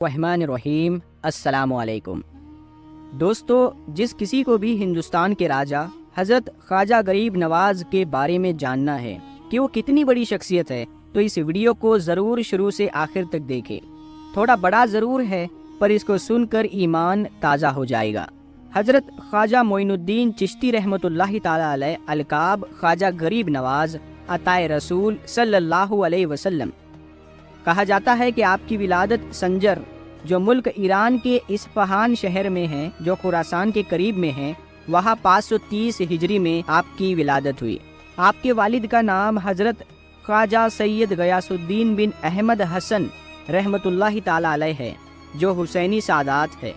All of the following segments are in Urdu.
الرحمن الرحیم السلام علیکم دوستو، جس کسی کو بھی ہندوستان کے راجا حضرت خواجہ غریب نواز کے بارے میں جاننا ہے کہ وہ کتنی بڑی شخصیت ہے تو اس ویڈیو کو ضرور شروع سے آخر تک دیکھیں۔ تھوڑا بڑا ضرور ہے پر اس کو سن کر ایمان تازہ ہو جائے گا۔ حضرت خواجہ معین الدین چشتی رحمۃ اللہ تعالی علیہ القاب خواجہ غریب نواز عطائے رسول صلی اللہ علیہ وسلم۔ کہا جاتا ہے کہ آپ کی ولادت سنجر، جو ملک ایران کے اصفہان شہر میں ہے، جو خراسان کے قریب میں ہے، وہاں 530 ہجری میں آپ کی ولادت ہوئی۔ آپ کے والد کا نام حضرت خواجہ سید غیاث الدین بن احمد حسن رحمۃ اللہ تعالی علیہ ہے، جو حسینی سادات ہے،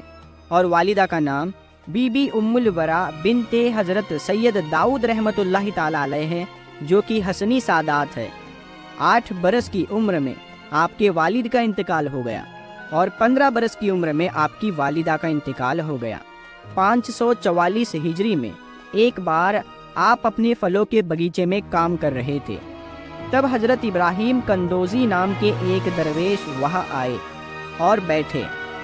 اور والدہ کا نام بی بی ام الورا بنت حضرت سید داؤد رحمۃ اللہ تعالی علیہ ہے، جو کہ حسنی سادات ہے۔ 8 برس کی عمر میں آپ کے والد کا انتقال ہو گیا اور 15 برس کی عمر میں آپ کی والدہ کا انتقال ہو گیا۔ 544 ہجری میں ایک بار آپ اپنے پھلوں کے باغیچے میں کام کر رہے تھے، تب حضرت ابراہیم کندوزی نام کے ایک درویش وہاں آئے اور بیٹھے۔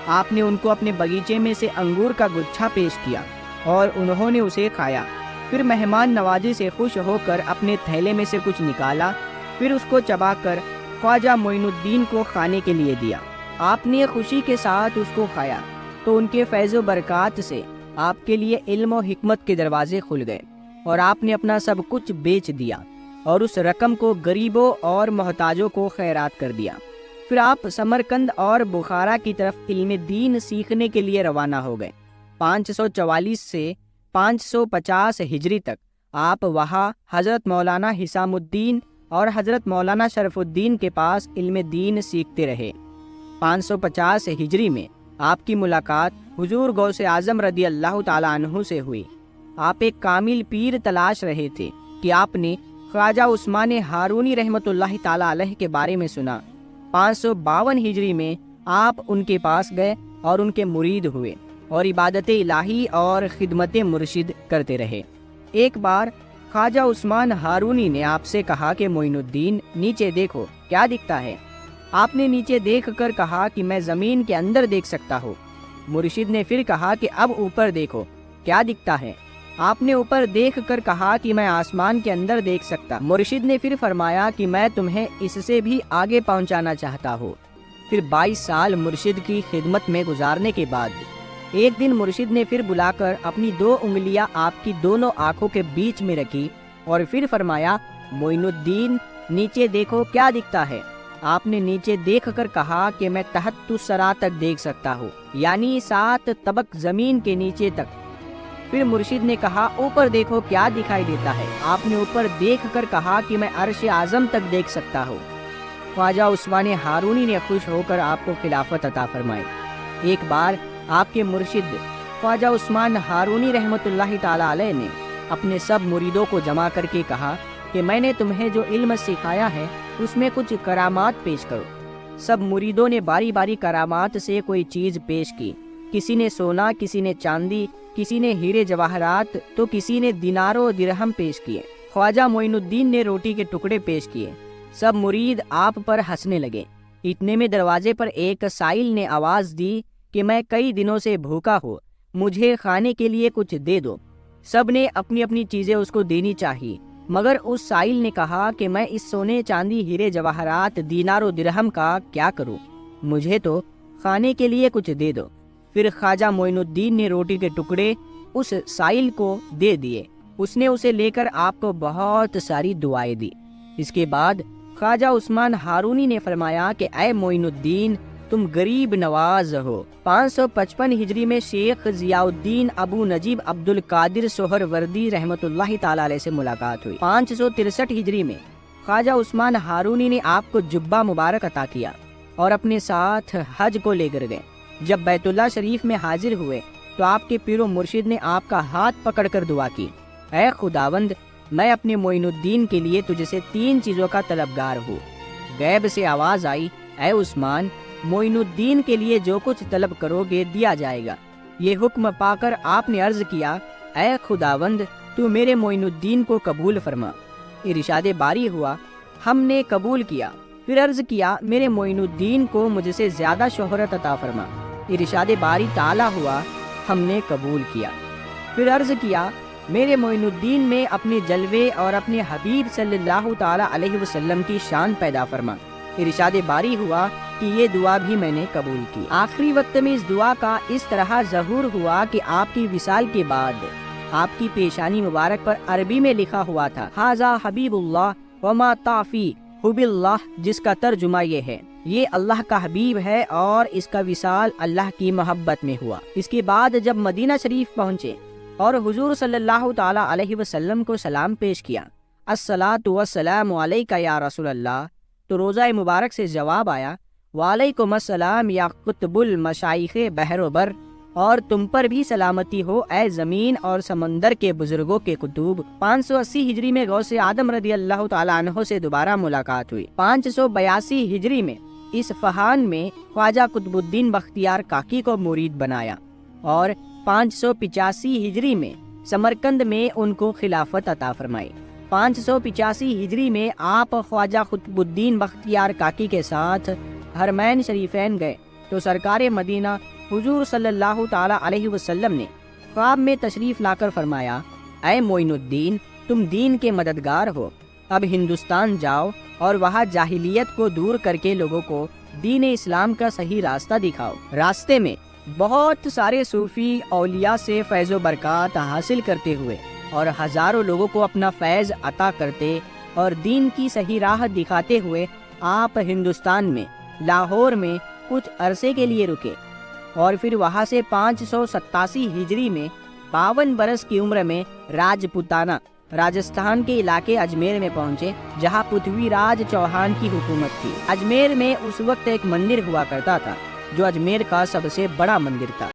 آپ نے ان کو اپنے باغیچے میں سے انگور کا گچھا پیش کیا اور انہوں نے اسے کھایا۔ پھر مہمان نوازی سے خوش ہو کر اپنے تھیلے میں سے کچھ نکالا، پھر اس کو چبا کر خواجہ معین الدین کو کھانے کے لیے دیا۔ آپ نے خوشی کے ساتھ اس کو کھایا تو ان کے فیض و برکات سے آپ کے لیے علم و حکمت کے دروازے کھل گئے، اور آپ نے اپنا سب کچھ بیچ دیا اور اس رقم کو غریبوں اور محتاجوں کو خیرات کر دیا۔ پھر آپ سمرقند اور بخارا کی طرف علم دین سیکھنے کے لیے روانہ ہو گئے۔ 544 سے 550 ہجری تک آپ وہاں حضرت مولانا حسام الدین اور حضرت مولانا شرف الدین کے پاس علم دین سیکھتے رہے۔ 550 ہجری میں آپ کی ملاقات حضور غوث اعظم رضی اللہ تعالیٰ عنہ سے ہوئی۔ آپ ایک کامل پیر تلاش رہے تھے کہ آپ نے خواجہ عثمان ہارونی رحمۃ اللہ تعالیٰ علیہ کے بارے میں سنا۔ 552 ہجری میں آپ ان کے پاس گئے اور ان کے مرید ہوئے اور عبادت الہی اور خدمت مرشد کرتے رہے۔ ایک بار خواجہ عثمان ہارونی نے آپ سے کہا کہ معین الدین، نیچے دیکھو کیا دکھتا ہے؟ آپ نے نیچے دیکھ کر کہا کہ میں زمین کے اندر دیکھ سکتا ہوں۔ مرشد نے پھر کہا کہ اب اوپر دیکھو کیا دکھتا ہے؟ آپ نے اوپر دیکھ کر کہا کہ میں آسمان کے اندر دیکھ سکتا۔ مرشد نے پھر فرمایا کہ میں تمہیں اس سے بھی آگے پہنچانا چاہتا ہوں۔ پھر 22 سال مرشد کی خدمت میں گزارنے کے بعد ایک دن مرشد نے پھر بلا کر اپنی 2 انگلیاں آپ کی دونوں آنکھوں کے بیچ میں رکھی اور پھر فرمایا، معین الدین، نیچے دیکھو کیا دکھتا ہے؟ آپ نے نیچے دیکھ کر کہا کہ میں تحت الثری تک دیکھ سکتا ہوں، یعنی 7 طبق زمین کے نیچے تک۔ پھر مرشد نے کہا، اوپر دیکھو کیا دکھائی دیتا ہے؟ آپ نے اوپر دیکھ کر کہا کہ میں عرش اعظم تک دیکھ سکتا ہوں۔ خواجہ عثمان ہارونی نے خوش ہو کر آپ کو خلافت عطا فرمائی۔ ایک بار آپ کے مرشد خواجہ عثمان ہارونی رحمۃ اللہ تعالی علیہ نے اپنے سب مریدوں کو جمع کر کے کہا کہ میں نے تمہیں جو علم سکھایا ہے اس میں کچھ کرامات پیش کرو۔ سب مریدوں نے باری باری کرامات سے کوئی چیز پیش کی۔ کسی نے سونا، کسی نے چاندی، کسی نے ہیرے جواہرات تو کسی نے دینار و درہم پیش کیے۔ خواجہ معین الدین نے روٹی کے ٹکڑے پیش کیے۔ سب مرید آپ پر ہنسنے لگے۔ اتنے میں دروازے پر ایک سائل نے آواز دی کہ میں کئی دنوں سے بھوکا ہوں، مجھے کھانے کے لیے کچھ دے دو۔ سب نے اپنی اپنی چیزیں اس کو دینی چاہیے، مگر اس سائل نے کہا کہ میں اس سونے چاندی ہیرے جواہرات دینار و درہم کا کیا کروں، مجھے تو کھانے کے لیے کچھ دے دو۔ پھر خواجہ معین الدین نے روٹی کے ٹکڑے اس سائل کو دے دیے۔ اس نے اسے لے کر آپ کو بہت ساری دعائیں دی۔ اس کے بعد خواجہ عثمان ہارونی نے فرمایا کہ اے معین الدین، تم غریب نواز ہو۔ 555 ہجری میں شیخ ضیاء الدین ابو نجیب عبد القادر سہروردی رحمۃ اللہ تعالی علیہ سے ملاقات ہوئی۔ 563 ہجری میں خواجہ عثمان ہارونی نے آپ کو جبہ مبارک عطا کیا اور اپنے ساتھ حج کو لے کر گئے۔ جب بیت اللہ شریف میں حاضر ہوئے تو آپ کے پیر و مرشد نے آپ کا ہاتھ پکڑ کر دعا کی، اے خداوند، میں اپنے معین الدین کے لیے تجھ سے 3 چیزوں کا طلبگار ہوں۔ غیب سے آواز آئی، اے عثمان، معین الدین کے لیے جو کچھ طلب کرو گے دیا جائے گا۔ یہ حکم پا کر آپ نے عرض کیا، اے خداوند، تو میرے معین الدین کو قبول فرما۔ ارشاد باری ہوا، ہم نے قبول کیا۔ پھر عرض کیا میرے معین الدین کو مجھ سے زیادہ شہرت عطا فرما۔ ارشاد باری تعالی ہوا ہم نے قبول کیا۔ پھر عرض کیا میرے معین الدین میں اپنے جلوے اور اپنے حبیب صلی اللہ تعالی علیہ وسلم کی شان پیدا فرما۔ ارشاد باری ہوا کہ یہ دعا بھی میں نے قبول کی۔ آخری وقت میں اس دعا کا اس طرح ظہور ہوا کہ آپ کی وصال کے بعد آپ کی پیشانی مبارک پر عربی میں لکھا ہوا تھا ھذا حبیب اللہ وما تعفی حب اللہ، جس کا ترجمہ یہ ہے یہ اللہ کا حبیب ہے اور اس کا وصال اللہ کی محبت میں ہوا۔ اس کے بعد جب مدینہ شریف پہنچے اور حضور صلی اللہ تعالی علیہ وسلم کو سلام پیش کیا، الصلاۃ والسلام علیک یا رسول اللہ، تو روضہ مبارک سے جواب آیا وعلیکم السلام یا قطب المشائخ بحر و بر، اور تم پر بھی سلامتی ہو اے زمین اور سمندر کے بزرگوں کے قطب۔ 580 ہجری میں غوث اعظم رضی اللہ تعالیٰ عنہ سے دوبارہ ملاقات ہوئی۔ 582 ہجری میں اصفہان میں خواجہ قطب الدین بختیار کاکی کو مرید بنایا اور 585 ہجری میں سمرقند میں ان کو خلافت عطا فرمائی۔ 585 ہجری میں آپ خواجہ قطب الدین بختیار کاکی کے ساتھ حرمین شریفین گئے تو سرکار مدینہ حضور صلی اللہ تعالی علیہ وسلم نے خواب میں تشریف لا کر فرمایا اے معین الدین، تم دین کے مددگار ہو، اب ہندوستان جاؤ اور وہاں جاہلیت کو دور کر کے لوگوں کو دین اسلام کا صحیح راستہ دکھاؤ۔ راستے میں بہت سارے صوفی اولیاء سے فیض و برکات حاصل کرتے ہوئے اور ہزاروں لوگوں کو اپنا فیض عطا کرتے اور دین کی صحیح راہ دکھاتے ہوئے آپ ہندوستان میں لاہور میں کچھ عرصے کے لیے رکے اور پھر وہاں سے 587 ہجری میں 52 برس کی عمر میں راجپوتانہ راجستھان کے علاقے اجمیر میں پہنچے، جہاں پتھوی راج چوہان کی حکومت تھی۔ اجمیر میں اس وقت ایک مندر ہوا کرتا تھا جو اجمیر کا سب سے بڑا مندر تھا۔